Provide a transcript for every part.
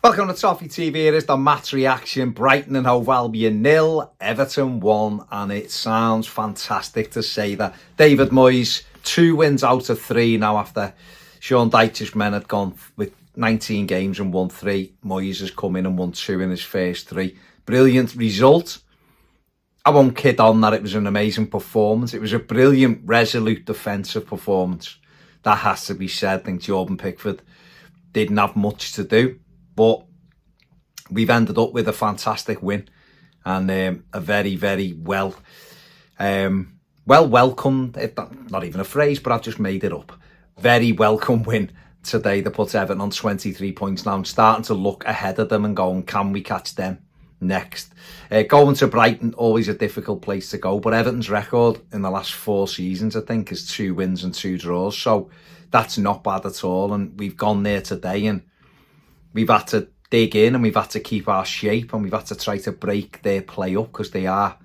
Welcome to Toffee TV. Here is the match reaction. Brighton and Hove Albion 0, Everton 1, and it sounds fantastic to say that. David Moyes, 2 wins out of 3 now after Sean Dyche's men had gone with 19 games and won 3. Moyes has come in and won 2 in his first 3. Brilliant result. I won't kid on that it was an amazing performance. It was a brilliant, resolute defensive performance. That has to be said. I think Jordan Pickford didn't have much to do. But we've ended up with a fantastic win and a very, very well welcomed, if not even a phrase, but I've just made it up. Very welcome win today that puts Everton on 23 points now and starting to look ahead of them and going, can we catch them next? Going to Brighton, always a difficult place to go, but Everton's record in the last 4 seasons, I think, is 2 wins and 2 draws. So that's not bad at all. And we've gone there today and we've had to dig in and we've had to keep our shape and we've had to try to break their play up because they are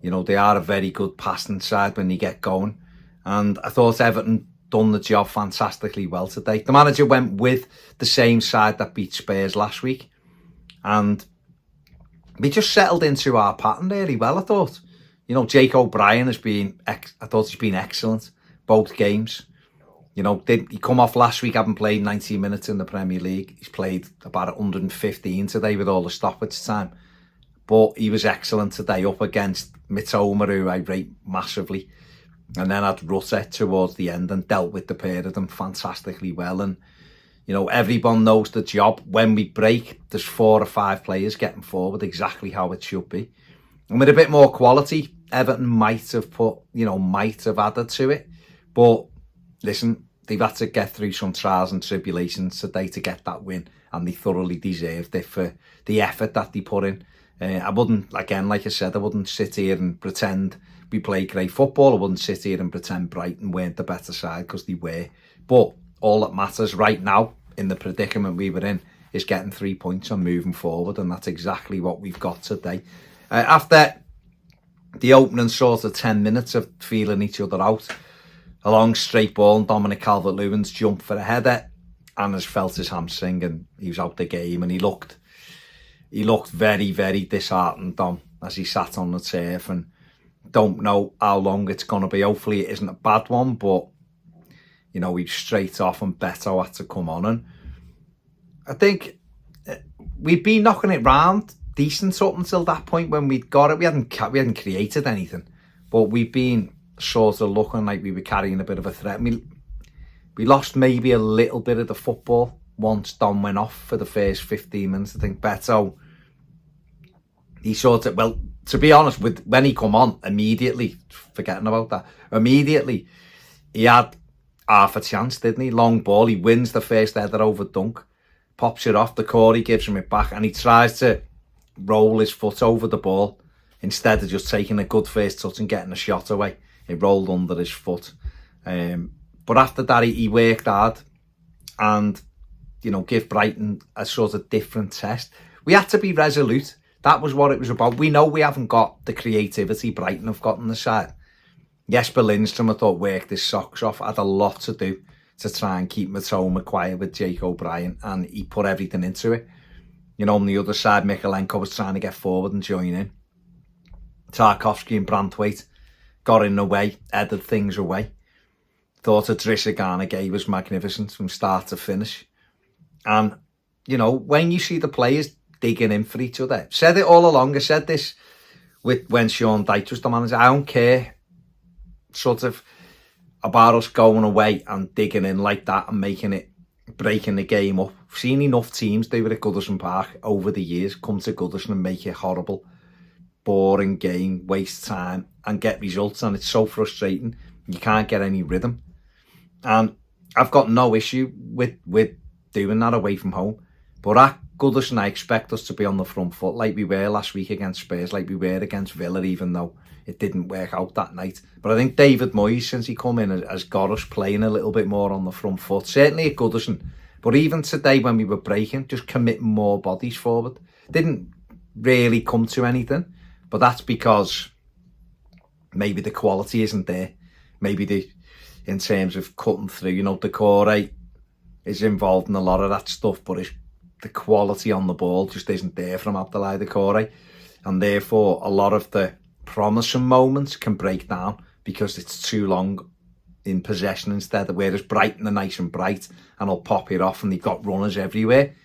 a very good passing side when they get going. And I thought Everton done the job fantastically well today. The manager went with the same side that beat Spurs last week. And we just settled into our pattern really well, I thought. You know, Brien has been, I thought he's been excellent both games. You know, he come off last week, having played 90 minutes in the Premier League. He's played about 115 today with all the stoppage time. But he was excellent today up against Mitoma, who I rate massively. And then had Rutter towards the end and dealt with the pair of them fantastically well. And, you know, everyone knows the job. When we break, there's 4 or 5 players getting forward exactly how it should be. And with a bit more quality, Everton might have added to it. But listen, they've had to get through some trials and tribulations today to get that win, and they thoroughly deserved it for the effort that they put in. I wouldn't, again, like I said, I wouldn't sit here and pretend we played great football. I wouldn't sit here and pretend Brighton weren't the better side, because they were. But all that matters right now, in the predicament we were in, is getting 3 points and moving forward, and that's exactly what we've got today. After the opening sort of 10 minutes of feeling each other out, a long straight ball and Dominic Calvert-Lewin's jumped for a header and has felt his hamstring and he was out the game, and he looked very, very disheartened, Dom, as he sat on the turf, and don't know how long it's going to be. Hopefully it isn't a bad one, but you know, he's straight off and Beto had to come on, and I think we'd been knocking it round decent up until that point when we'd got it. We hadn't created anything, but we've been sort of looking like we were carrying a bit of a threat. We lost maybe a little bit of the football once Dom went off for the first 15 minutes. I think Beto, he sort of, well, to be honest, when he come on, immediately, forgetting about that, immediately, he had half a chance, didn't he? Long ball, he wins the first header over Dunk, pops it off, the Corey gives him it back, and he tries to roll his foot over the ball instead of just taking a good first touch and getting a shot away. It rolled under his foot. But after that, he worked hard and, you know, give Brighton a sort of different test. We had to be resolute. That was what it was about. We know we haven't got the creativity Brighton have got on the side. Jesper Lindstrom, I thought, worked his socks off. Had a lot to do to try and keep Mitoma quiet with Jake O'Brien, and he put everything into it. You know, on the other side, Mikalenko was trying to get forward and join in. Tarkovsky and Brandtwaite got in the way, headed things away. Thought Idrissa Gana Gueye was magnificent from start to finish. And, you know, when you see the players digging in for each other, said it all along, I said this when Sean Dyche was the manager, I don't care sort of about us going away and digging in like that and breaking the game up. I've seen enough teams do it at Goodison Park over the years, come to Goodison and make it horrible, boring game, waste time and get results, and it's so frustrating. You can't get any rhythm, and I've got no issue with doing that away from home, but at Goodison I expect us to be on the front foot like we were last week against Spurs, like we were against Villa, even though it didn't work out that night. But I think David Moyes, since he come in, has got us playing a little bit more on the front foot, certainly at Goodison, but even today when we were breaking, just committing more bodies forward. Didn't really come to anything, but that's because maybe the quality isn't there. Maybe in terms of cutting through, you know, the Corey is involved in a lot of that stuff, but the quality on the ball just isn't there from Abdoulaye Doucouré, and therefore a lot of the promising moments can break down because it's too long in possession instead. Whereas Brighton are nice and bright and will pop it off and they've got runners everywhere.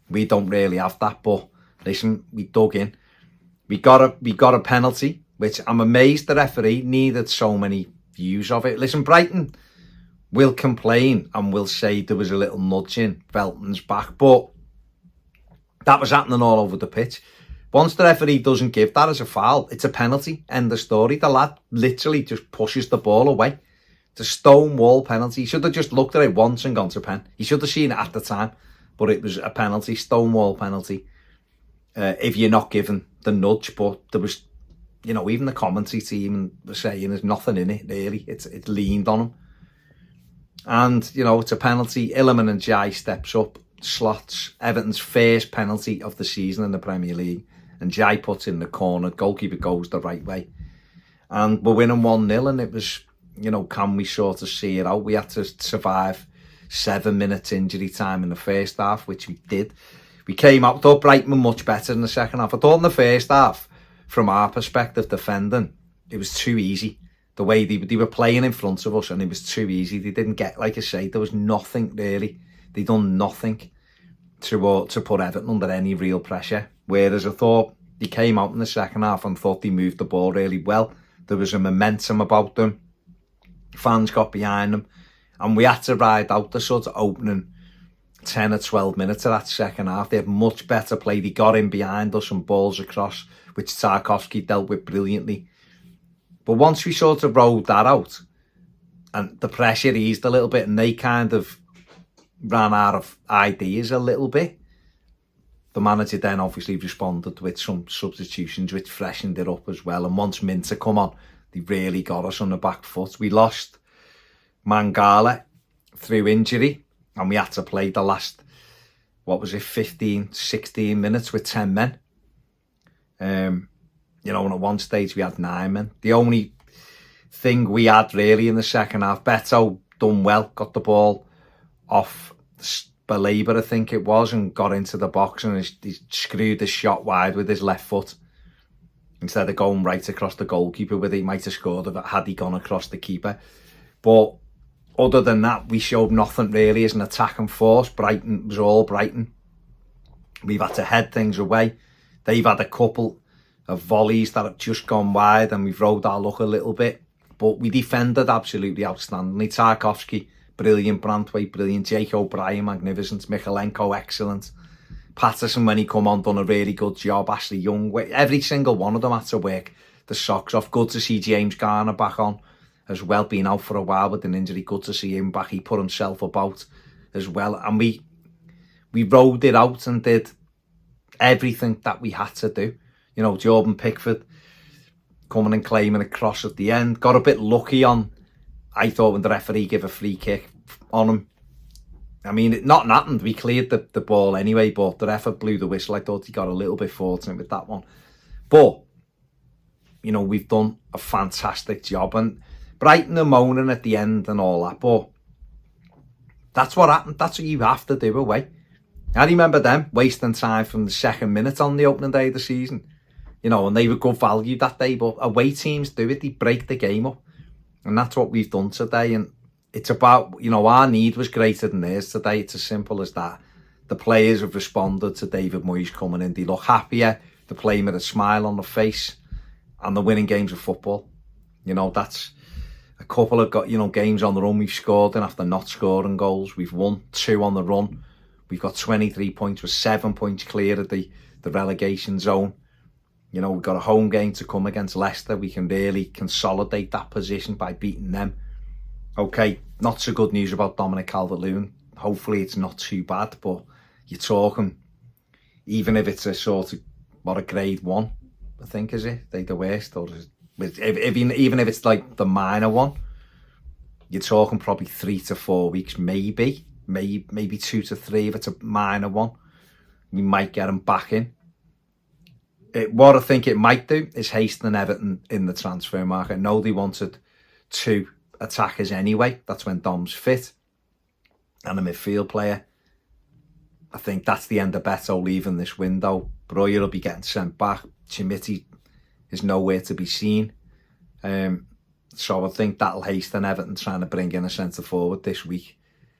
We don't really have that, but listen, we dug in. We got a penalty, which I'm amazed the referee needed so many views of it. Listen, Brighton will complain and will say there was a little nudge in Velton's back, but that was happening all over the pitch. Once the referee doesn't give that as a foul, it's a penalty. End of story. The lad literally just pushes the ball away. It's a stonewall penalty. He should have just looked at it once and gone to pen. He should have seen it at the time, but it was a penalty, stonewall penalty. If you're not given the nudge, but there was, you know, even the commentary team was saying there's nothing in it really. It's leaned on him, and you know it's a penalty. Illiman and Jai steps up, slots Everton's first penalty of the season in the Premier League, and Jai puts in the corner. Goalkeeper goes the right way, and we're winning 1-0. And it was, you know, can we sort of see it out? We had to survive 7 minutes injury time in the first half, which we did. We came out, thought Brighton were much better in the second half. I thought in the first half, from our perspective, defending, it was too easy. The way they were playing in front of us, and it was too easy. They didn't get, like I say, there was nothing really. They done nothing to put Everton under any real pressure. Whereas I thought they came out in the second half and thought they moved the ball really well. There was a momentum about them. Fans got behind them. And we had to ride out the sort of opening 10 or 12 minutes of that second half. They had much better play. They got in behind us and balls across, which Tarkowski dealt with brilliantly. But once we sort of rolled that out, and the pressure eased a little bit, and they kind of ran out of ideas a little bit, the manager then obviously responded with some substitutions, which freshened it up as well. And once Minter come on, they really got us on the back foot. We lost Mangala through injury, and we had to play the last, 15, 16 minutes with 10 men. You know, and at one stage we had 9 men. The only thing we had really in the second half, Beto done well, got the ball off Belabor, I think it was, and got into the box, and he screwed his shot wide with his left foot. Instead of going right across the goalkeeper with it, he might have scored if it had he gone across the keeper. But other than that, we showed nothing really as an attacking force. Brighton was all Brighton. We've had to head things away. They've had a couple of volleys that have just gone wide, and we've rode our luck a little bit. But we defended absolutely outstandingly. Tarkowski, brilliant. Branthwaite, brilliant. Jacob Brien, magnificent. Michalenko, excellent. Patterson, when he come on, done a really good job. Ashley Young, every single one of them had to work the socks off. Good to see James Garner back on as well, being out for a while with an injury. Good to see him back. He put himself about as well, and we rode it out and did everything that we had to do. You know, Jordan Pickford coming and claiming a cross at the end. Got a bit lucky on, I thought, when the referee gave a free kick on him. I mean, it not happened. We cleared the ball anyway, but the referee blew the whistle. I thought he got a little bit fortunate with that one. But, you know, we've done a fantastic job. And Brighton are moaning at the end and all that, but that's what happened. That's what you have to do away. I remember them wasting time from the second minute on the opening day of the season. You know, and they were good value that day, but away teams do it. They break the game up. And that's what we've done today. And it's about, you know, our need was greater than theirs today. It's as simple as that. The players have responded to David Moyes coming in. They look happier. They're playing with a smile on their face. And they're winning games of football. You know, that's a couple of, you know, games on the run we've scored in after not scoring goals. We've won 2 on the run. We've got 23 points. We're 7 points clear of the relegation zone. You know, we've got a home game to come against Leicester. We can really consolidate that position by beating them. Okay, not so good news about Dominic Calvert-Lewin. Hopefully it's not too bad, but you're talking, even if it's a sort of, a grade 1, I think, is it? They the worst, or is it, even if it's like the minor one, you're talking probably 3 to 4 weeks, maybe 2 to 3 if it's a minor one. We might get him back in. What I think it might do is hasten Everton in the transfer market. I know they wanted 2 attackers anyway. That's when Dom's fit, and a midfield player. I think that's the end of Beto leaving this window. Brien will be getting sent back. Chimiti is nowhere to be seen. So I think that'll hasten Everton trying to bring in a centre forward this week.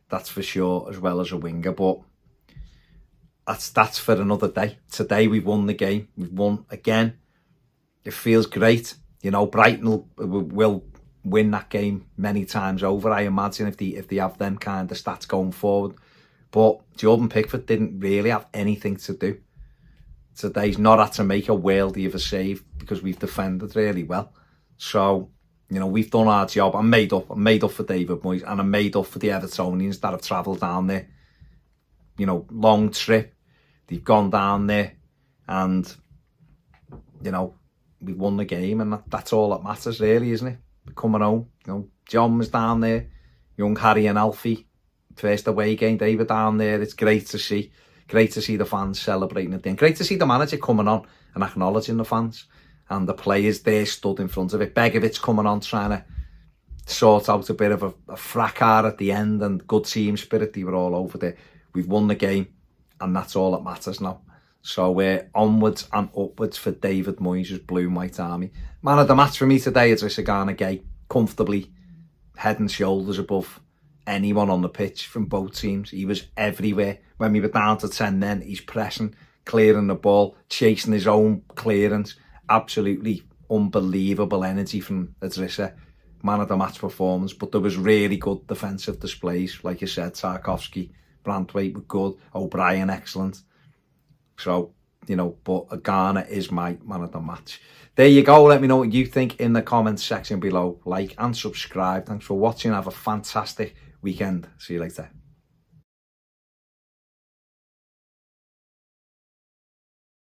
That's for sure, as well as a winger. But that's for another day. Today we've won the game. We've won again. It feels great. You know, Brighton will win that game many times over, I imagine, if they have them kind of stats going forward. But Jordan Pickford didn't really have anything to do. Today's not had to make a worldie of a save because we've defended really well. So, you know, we've done our job. I'm made up for David Moyes, and I'm made up for the Evertonians that have travelled down there. You know, long trip. They've gone down there and, you know, we've won the game, and that's all that matters really, isn't it? We're coming home. You know, John was down there, young Harry and Alfie, first away game, they were down there. It's great to see. Great to see the fans celebrating it. Great to see the manager coming on and acknowledging the fans. And the players there stood in front of it. Begovic coming on trying to sort out a bit of a fracas at the end, and good team spirit. They were all over there. We've won the game, and that's all that matters now. So we're onwards and upwards for David Moyes' Blue and White Army. Man of the match for me today is Isagana Gay. Comfortably head and shoulders above anyone on the pitch from both teams. He was everywhere. When we were down to 10 men, he's pressing, clearing the ball, chasing his own clearance. Absolutely unbelievable energy from Idrissa. Man of the match performance. But there was really good defensive displays. Like you said, Tarkowski, Brandwaite were good. O'Brien, excellent. So, you know, but Ghana is my man of the match. There you go. Let me know what you think in the comments section below. Like and subscribe. Thanks for watching. Have a fantastic weekend. See you later.